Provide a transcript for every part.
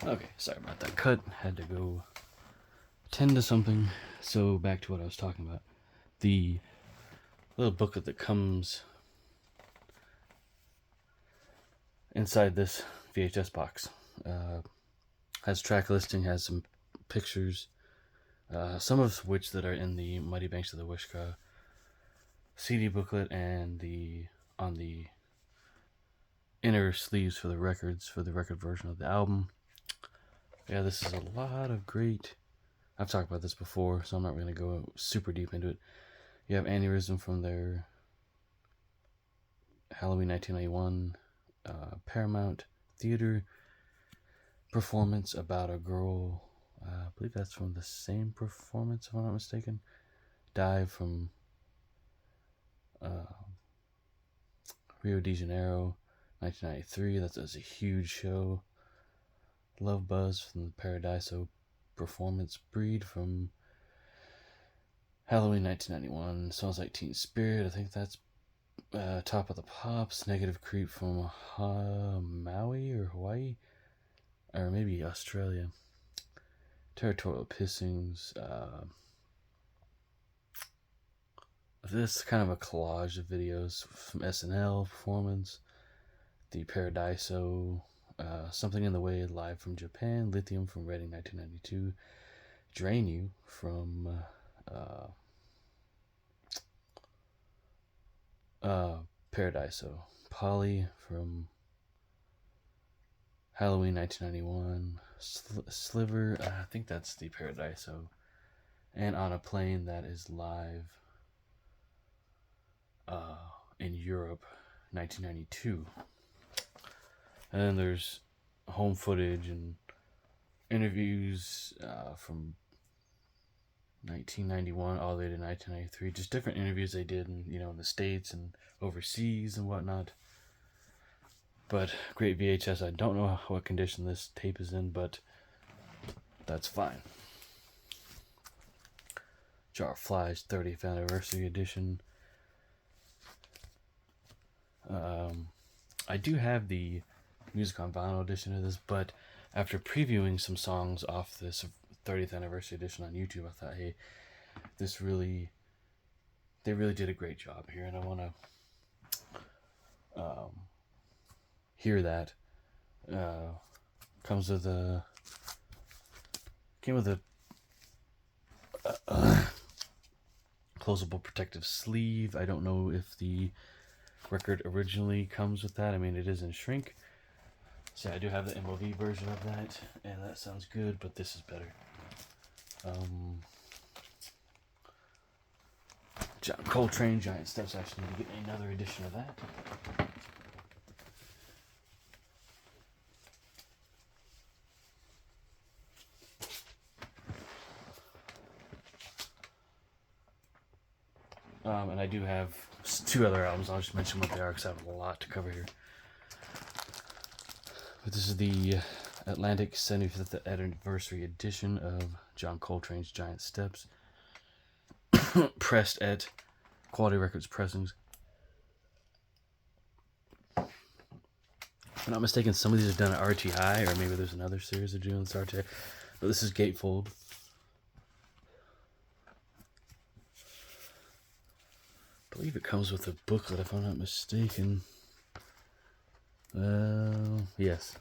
Okay, sorry about that cut. Had to go tend to something. So back to what I was talking about. The little booklet that comes inside this VHS box has track listing, has some pictures, some of which that are in the Muddy Banks of the Wishkah CD booklet, and on the inner sleeves for the records, for the record version of the album. Yeah, this is a lot of great. I've talked about this before, so I'm not going to go super deep into it. You have Aneurysm from their Halloween 1991 Paramount Theater performance about a girl. I believe that's from the same performance, if I'm not mistaken. Dive from Rio de Janeiro, 1993. That's a huge show. Love Buzz from the Paradiso performance. Breed from Halloween 1991. Smells Like Teen Spirit. I think that's Top of the Pops. Negative Creep from Maui or Hawaii, or maybe Australia. Territorial Pissings. This kind of a collage of videos from SNL performance. The Paradiso. Something in the Way live from Japan. Lithium from Reading 1992. Drain You from Paradiso. Polly from Halloween 1991. Sliver, I think that's the Paradiso. And On a Plane, that is live in Europe, 1992. And then there's home footage and interviews from 1991 all the way to 1993. Just different interviews they did in the States and overseas and whatnot. But great VHS. I don't know what condition this tape is in, but that's fine. Jar of Flies 30th Anniversary Edition. I do have the Music on Vinyl edition of this, but after previewing some songs off this 30th Anniversary Edition on YouTube, I thought, hey, they really did a great job here, and I want to hear that. Came with a closable protective sleeve. I don't know if the record originally comes with that. I mean, it is in shrink. So I do have the MOV version of that, and that sounds good, but this is better. John Coltrane, Giant Steps. I actually need to get another edition of that. And I do have 2 other albums. I'll just mention what they are because I have a lot to cover here. But this is the Atlantic 75th Anniversary Edition of John Coltrane's Giant Steps. Pressed at Quality Records Pressings. If I'm not mistaken, some of these are done at RTI, or maybe there's another series they're doing this RTI. But this is Gatefold. I believe it comes with a booklet, if I'm not mistaken. Yes.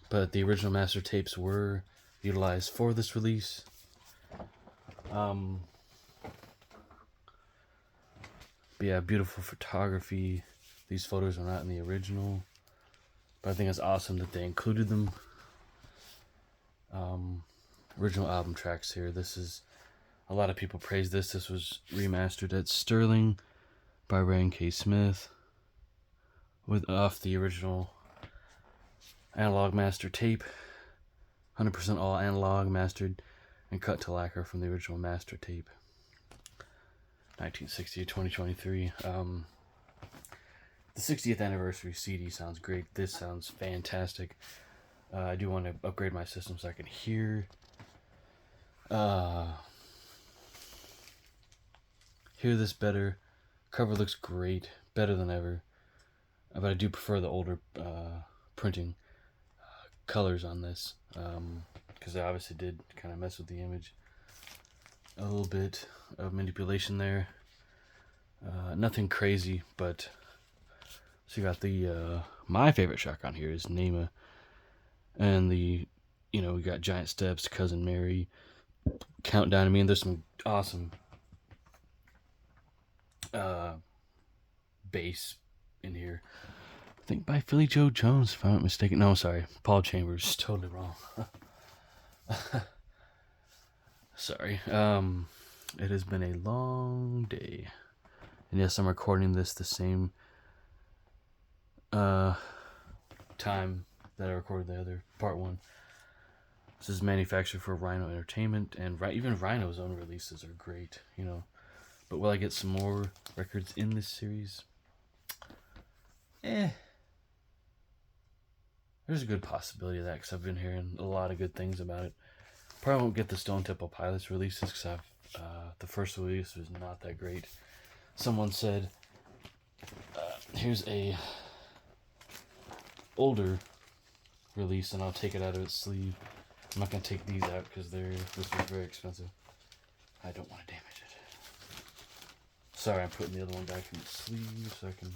But the original master tapes were utilized for this release. But yeah, beautiful photography. These photos are not in the original, but I think it's awesome that they included them. Original album tracks here. A lot of people praise this. This was remastered at Sterling by Ryan K. Smith off the original analog master tape. 100% all analog, mastered and cut to lacquer from the original master tape. 1960 to 2023. The 60th anniversary CD sounds great. This sounds fantastic. I do want to upgrade my system so I can hear this better. Cover looks great, better than ever. But I do prefer the older printing colors on this, because I obviously did kind of mess with the image. A little bit of manipulation there. Nothing crazy, but so you got the my favorite shotgun here is Nema, and we got Giant Steps, Cousin Mary, Countdown. I mean, there's some awesome bass in here. I think by Philly Joe Jones, if I'm not mistaken. No, sorry, Paul Chambers. Totally wrong. Sorry. It has been a long day, and yes, I'm recording this the same time that I recorded the other part one. This is manufactured for Rhino Entertainment, and even Rhino's own releases are great, But will I get some more records in this series? There's a good possibility of that, because I've been hearing a lot of good things about it. Probably won't get the Stone Temple Pilots releases, because the first release was not that great. Someone said, here's a older release, and I'll take it out of its sleeve. I'm not going to take these out, because this was very expensive. I don't want to damage it. Sorry, I'm putting the other one back in its sleeve, so I can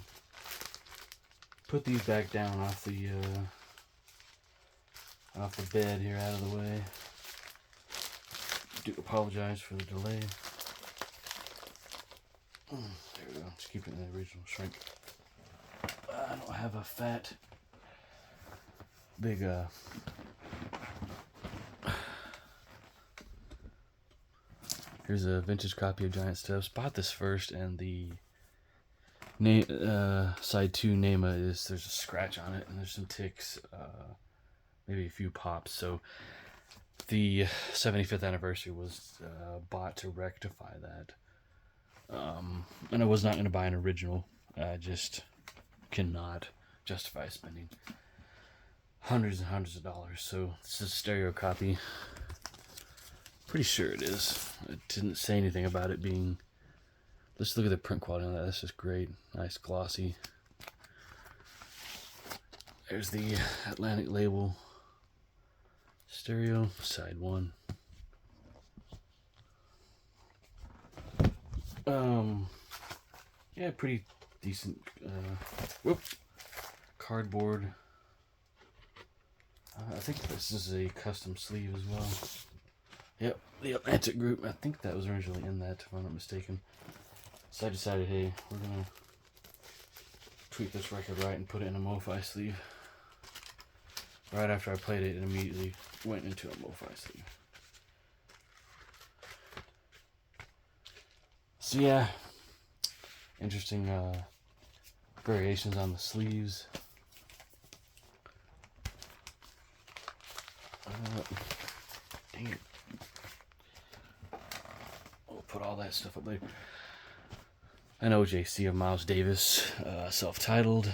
put these back down off the bed here, out of the way. Do apologize for the delay. There we go. Just keep it in the original shrink. I don't have a fat, big here's a vintage copy of Giant Steps. Bought this first, and the side 2 Nema there's a scratch on it, and there's some ticks, maybe a few pops. So the 75th anniversary was bought to rectify that. And I was not going to buy an original. I just cannot justify spending hundreds and hundreds of dollars. So this is a stereo copy. Pretty sure it is. It didn't say anything about it being... Let's look at the print quality on that. That's just great. Nice glossy. There's the Atlantic label. Stereo, side 1. Yeah, pretty decent cardboard. I think this is a custom sleeve as well. Yep, the Atlantic Group. I think that was originally in that, if I'm not mistaken. So I decided, hey, we're gonna tweak this record right and put it in a MoFi sleeve. Right after I played it, it immediately went into a MoFi sleeve. So yeah, interesting variations on the sleeves. Dang it. We'll put all that stuff up later. An OJC of Miles Davis, self-titled.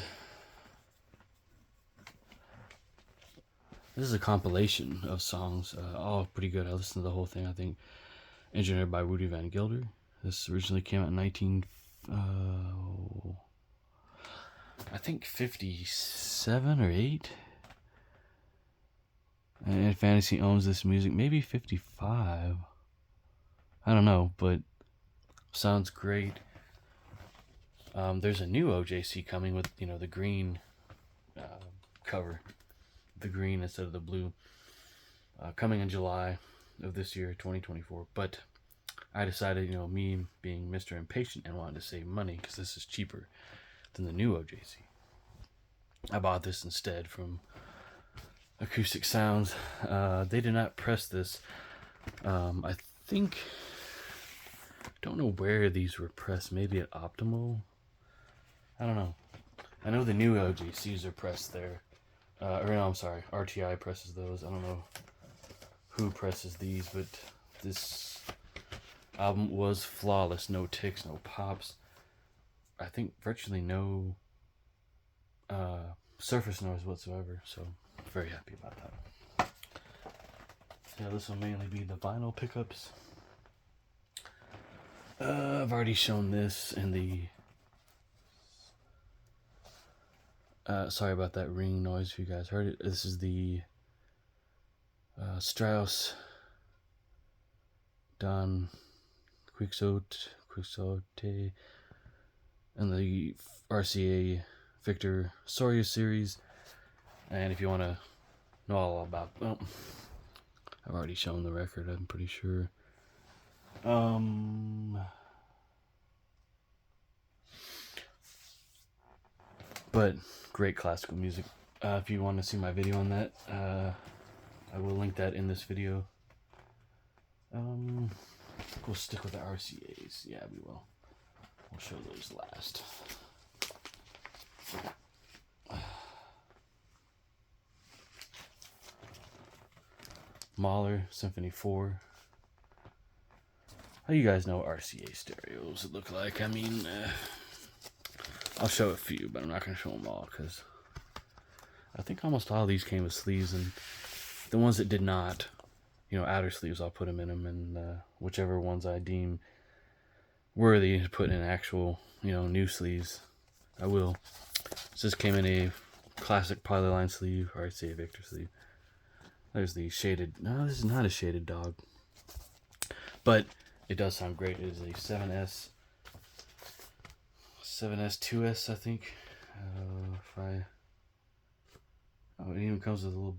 This is a compilation of songs, all pretty good. I listened to the whole thing, I think. Engineered by Rudy Van Gelder. This originally came out in 57 or 8. And Fantasy owns this music, maybe 55. I don't know, but sounds great. There's a new OJC coming with, the green cover. The green instead of the blue. Coming in July of this year, 2024. But I decided, me being Mr. Impatient and wanting to save money, because this is cheaper than the new OJC. I bought this instead from Acoustic Sounds. They did not press this. I think, don't know where these were pressed. Maybe at Optimal. I don't know. I know the new OJCs are pressed there. I'm sorry, RTI presses those. I don't know who presses these, but this album was flawless. No ticks, no pops. I think virtually no surface noise whatsoever. So, very happy about that. So yeah, this will mainly be the vinyl pickups. I've already shown this in the Sorry about that ringing noise if you guys heard it. This is the Strauss Don Quixote and the RCA Victor Soria series. And if you want to know all about, well, I've already shown the record, I'm pretty sure. But great classical music. If you want to see my video on that, I will link that in this video. We'll stick with the RCAs. Yeah, we will. We'll show those last. Mahler Symphony 4. You guys know RCA stereos look like. I mean, I'll show a few, but I'm not going to show them all because I think almost all of these came with sleeves, and the ones that did not, outer sleeves, I'll put them in them, and whichever ones I deem worthy to put in actual, new sleeves, I will. This came in a classic Polyline sleeve, or I'd say a Victor sleeve. There's the shaded, no, this is not a shaded dog, but it does sound great. It is a 7S 2S, I think. Oh, it even comes with a little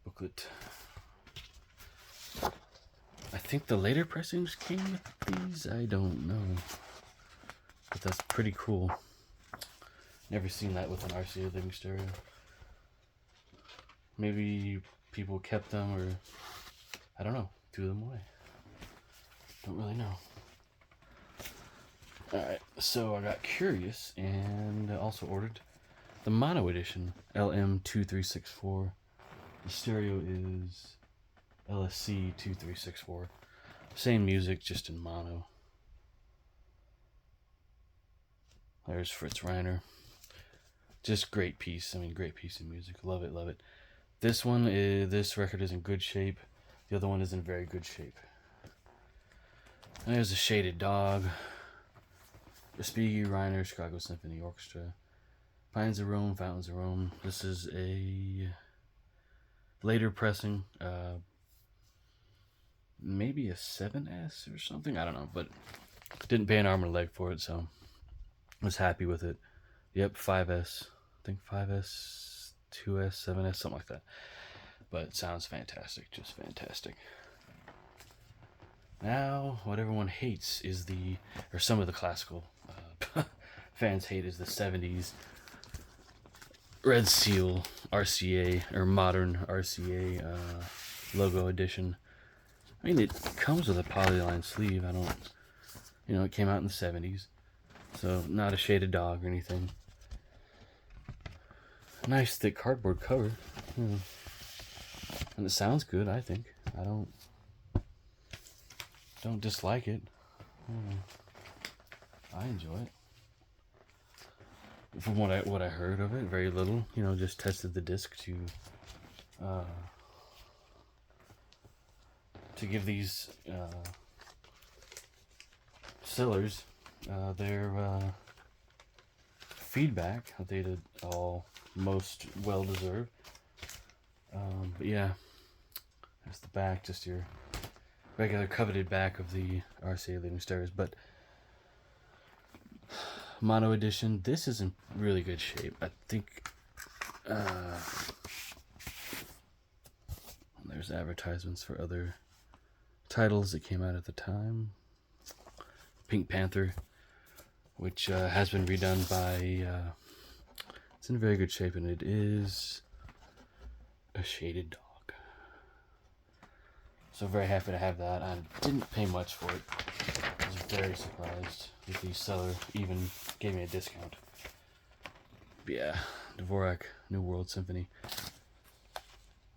booklet. I think the later pressings came with these. I don't know, but that's pretty cool. Never seen that with an RCA living stereo. Maybe people kept them, or I don't know, threw them away. Don't really know. Alright, so I got curious and also ordered the mono edition, LM2364. The stereo is LSC2364. Same music, just in mono. There's Fritz Reiner. Just great piece. I mean, great piece of music. Love it, love it. This record is in good shape. The other one is in very good shape. There's a shaded dog. Respighi, Reiner, Chicago Symphony Orchestra. Pines of Rome, Fountains of Rome. This is a later pressing. Maybe a 7S or something. I don't know, but didn't pay an arm and a leg for it, so I was happy with it. Yep, 5S. I think 5S, 2S, 7S, something like that. But it sounds fantastic, just fantastic. Now, what everyone hates is some of the classical fans hate is the 70s Red Seal RCA, or modern RCA logo edition. I mean, it comes with a polyline sleeve. It came out in the 70s. So, not a shaded dog or anything. Nice thick cardboard cover. And it sounds good, I think. I don't dislike it. I enjoy it. From what I heard of it, very little. Just tested the disc to give these sellers their feedback that they did all most well deserved. But yeah, that's the back, just your regular coveted back of the RCA living stereos. But mono edition, this is in really good shape. I think there's advertisements for other titles that came out at the time. Pink Panther, which has been redone by it's in very good shape, and it is a shaded dog. So very happy to have that. I didn't pay much for it. I was very surprised that the seller even gave me a discount. But yeah, Dvorak New World Symphony.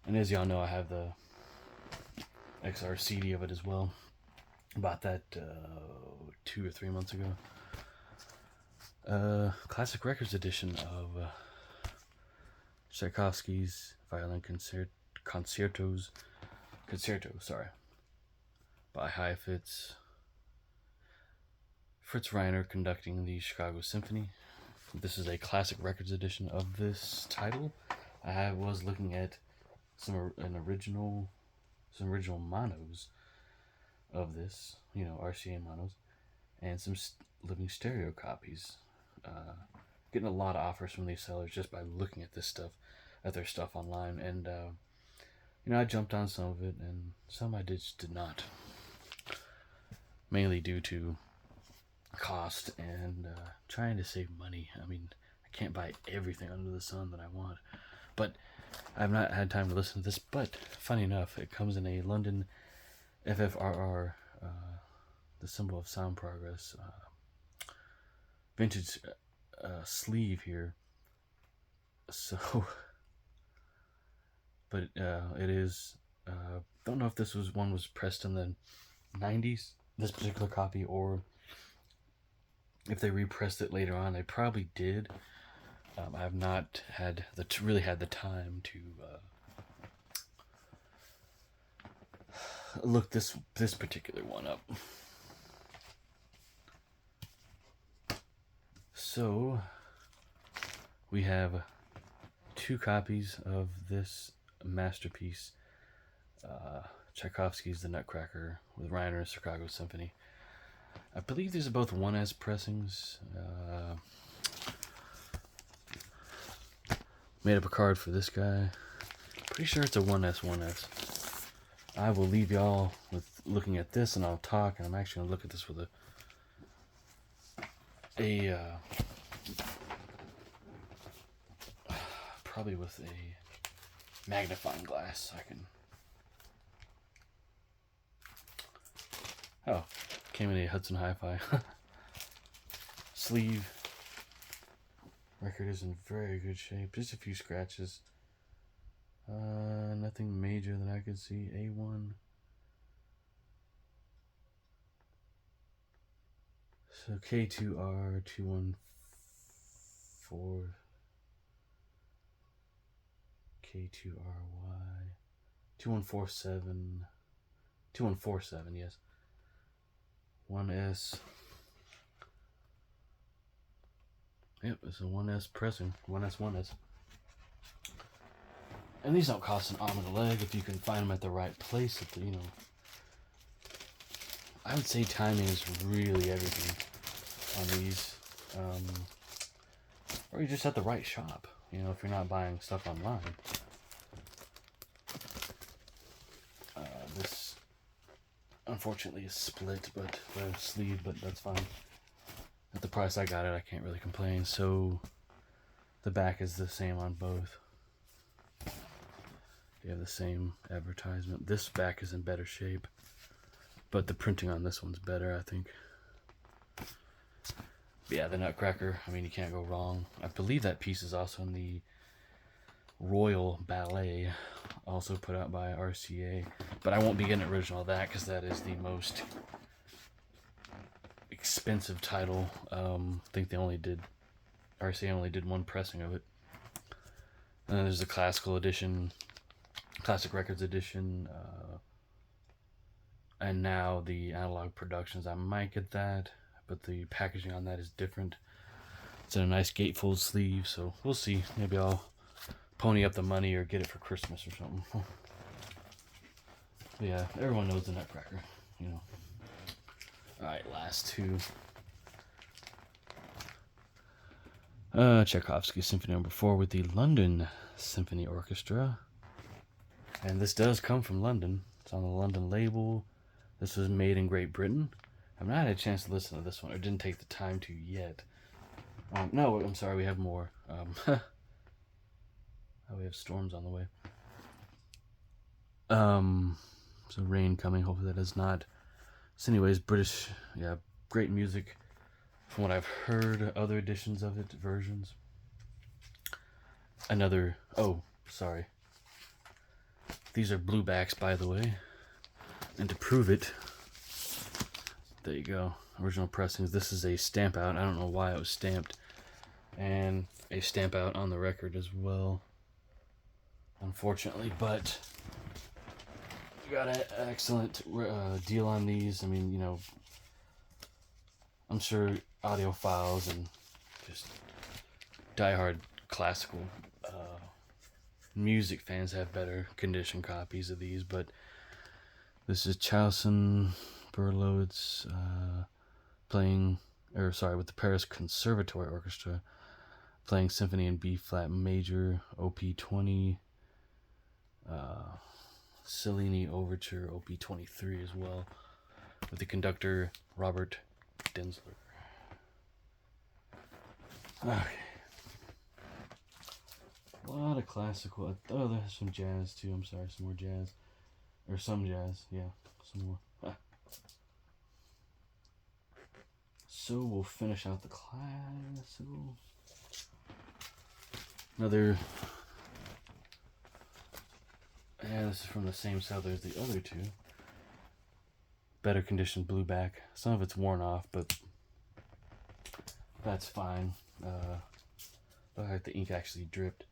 And as y'all know, I have the XR CD of it as well. Bought that 2 or 3 months ago. Classic Records edition of Tchaikovsky's Violin Concerto, by Heifetz. Fritz Reiner conducting the Chicago Symphony This is a classic records edition of this title. I was looking at some original monos of this, RCA monos, and some living stereo copies. Getting a lot of offers from these sellers just by looking at their stuff online, and I jumped on some of it, and some I just did not, mainly due to cost and trying to save money. I mean, I can't buy everything under the sun that I want, but I've not had time to listen to this. But funny enough, it comes in a London FFRR, the symbol of sound progress, vintage sleeve here. So, but it is. Don't know if this was pressed in the 90s, this particular copy, or if they repressed it later on. They probably did. I have not really had the time to look this particular one up. So we have 2 copies of this masterpiece, Tchaikovsky's The Nutcracker with Reiner's Chicago Symphony. I believe these are both 1S pressings. Made up a card for this guy. Pretty sure it's a 1S. I will leave y'all with looking at this, and I'll talk, and I'm actually going to look at this with probably with a magnifying glass. I can. Oh, came in a Hudson Hi-Fi. Sleeve. Record is in very good shape. Just a few scratches. Nothing major that I could see. A1. So K2R 214. K2RY 2147. 2147, yes. 1S. Yep, it's a 1S pressing. 1S. And these don't cost an arm and a leg if you can find them at the right place. I would say timing is really everything on these. Or you're just at the right shop, if you're not buying stuff online. This, unfortunately, is split, but the sleeve, but that's fine. At the price I got it, I can't really complain. So the back is the same on both. You have the same advertisement. This back is in better shape, but the printing on this one's better, I think. But yeah, the Nutcracker, I mean, you can't go wrong. I believe that piece is also in the Royal Ballet, also put out by RCA, but I won't be getting an original of that because that is the most expensive title. I think RCA only did 1 pressing of it. And then there's the classical edition, Classic Records edition, and now the Analog Productions. I might get that, but the packaging on that is different. It's in a nice gatefold sleeve, so we'll see. Maybe I'll pony up the money or get it for Christmas or something. But yeah, everyone knows the Nutcracker, Alright, last 2. Tchaikovsky Symphony No. 4 with the London Symphony Orchestra. And this does come from London. It's on the London label. This was made in Great Britain. I've not had a chance to listen to this one, or didn't take the time to yet. No, I'm sorry, we have more. Oh, we have storms on the way. So rain coming. Hopefully that is not. So anyways, British, great music. From what I've heard, other editions of it, versions. Sorry. These are bluebacks, by the way. And to prove it, there you go. Original pressings. This is a stamp out. I don't know why it was stamped. And a stamp out on the record as well. Unfortunately, but we got an excellent deal on these. I mean, I'm sure audiophiles and just diehard classical music fans have better condition copies of these, but this is Chausson Berlioz playing, or sorry, with the Paris Conservatory Orchestra, playing Symphony in B flat major, OP 20, Cellini Overture, OP 23 as well, with the conductor Robert Denzler. Okay. A lot of classical. Oh, there's some jazz too. I'm sorry, some more jazz. Or some jazz, yeah, some more. So we'll finish out the classical. Another. Yeah, this is from the same seller as the other two. Better condition blueback. Some of it's worn off, but that's fine. Looked like the ink actually dripped.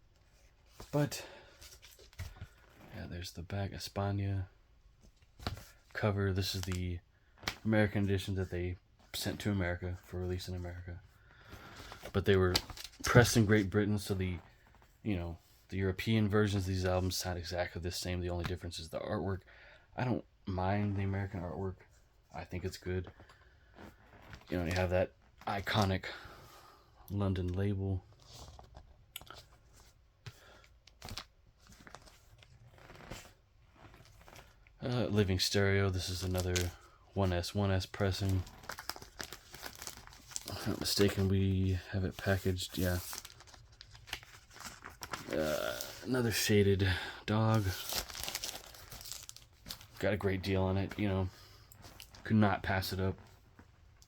But yeah, there's the back España cover. This is the American edition that they sent to America for release in America. But they were pressed in Great Britain, so the European versions of these albums sound exactly the same. The only difference is the artwork. I don't mind the American artwork. I think it's good. You have that iconic London label. Living Stereo. This is another 1S pressing. If I'm not mistaken, we have it packaged. Yeah. Another shaded dog. Got a great deal on it. Could not pass it up.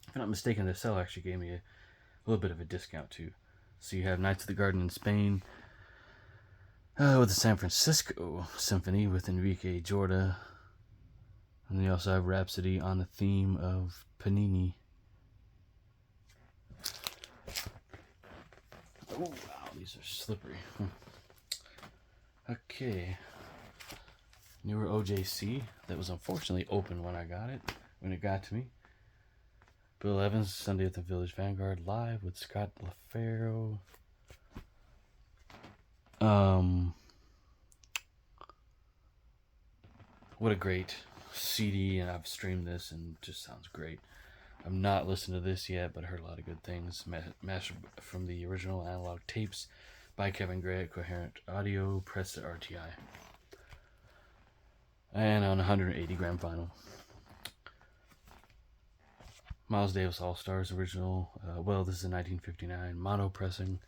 If I'm not mistaken, the seller actually gave me a little bit of a discount too. So you have Knights of the Garden in Spain, with the San Francisco Symphony with Enrique Jorda. And they also have Rhapsody on the theme of Panini. Oh, wow, these are slippery. Okay. Newer OJC that was unfortunately open when it got to me. Bill Evans, Sunday at the Village Vanguard, live with Scott LaFaro. What a great CD, and I've streamed this and it just sounds great. I've not listened to this yet, but heard a lot of good things. Mastered from the original analog tapes by Kevin Gray at Coherent Audio, pressed at RTI. And on 180 gram vinyl. Miles Davis All Stars original. This is a 1959 mono pressing.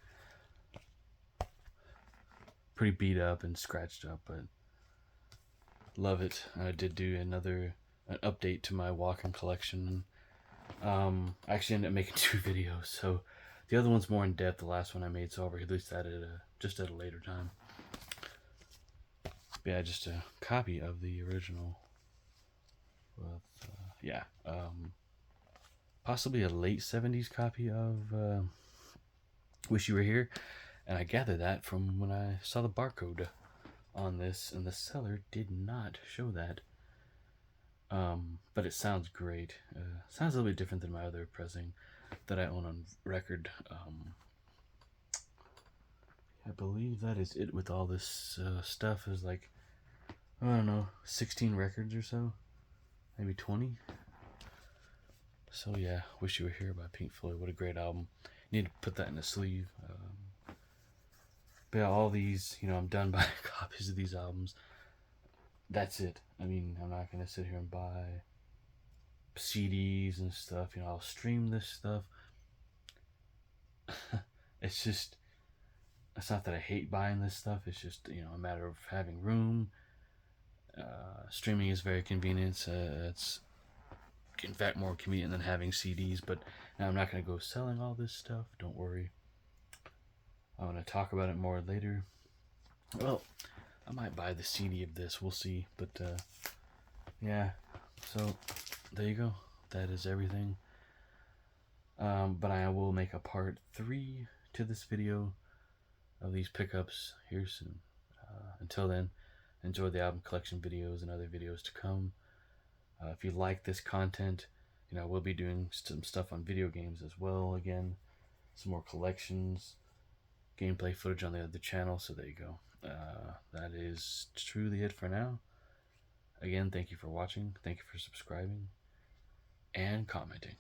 Pretty beat up and scratched up, but love it. I did do an update to my walk-in collection. I actually ended up making 2 videos, so the other one's more in depth. The last one I made, so I'll release that just at a later time. But yeah, just a copy of the original. With possibly a late 70s copy of Wish You Were Here, and I gathered that from when I saw the barcode on this, and the seller did not show that. But it sounds great. Sounds a little bit different than my other pressing that I own on record. I believe that is it with all this stuff. Is like, I don't know, 16 records or so, maybe 20. So yeah, Wish You Were Here by Pink Floyd. What a great album. Need to put that in a sleeve. But yeah, all these, I'm done buying copies of these albums. That's it. I mean, I'm not going to sit here and buy CDs and stuff. I'll stream this stuff. It's not that I hate buying this stuff. It's just, a matter of having room. Streaming is very convenient. It's, in fact, more convenient than having CDs. But now I'm not going to go selling all this stuff. Don't worry. I'm going to talk about it more later. Well, I might buy the CD of this. We'll see. But, yeah. So, there you go. That is everything. But I will make a part 3 to this video of these pickups here soon. Until then, enjoy the album collection videos and other videos to come. If you like this content, we'll be doing some stuff on video games as well again. Some more collections. gameplay footage on the other channel, so there you go. That is truly it for now. Again, thank you for watching, thank you for subscribing and commenting.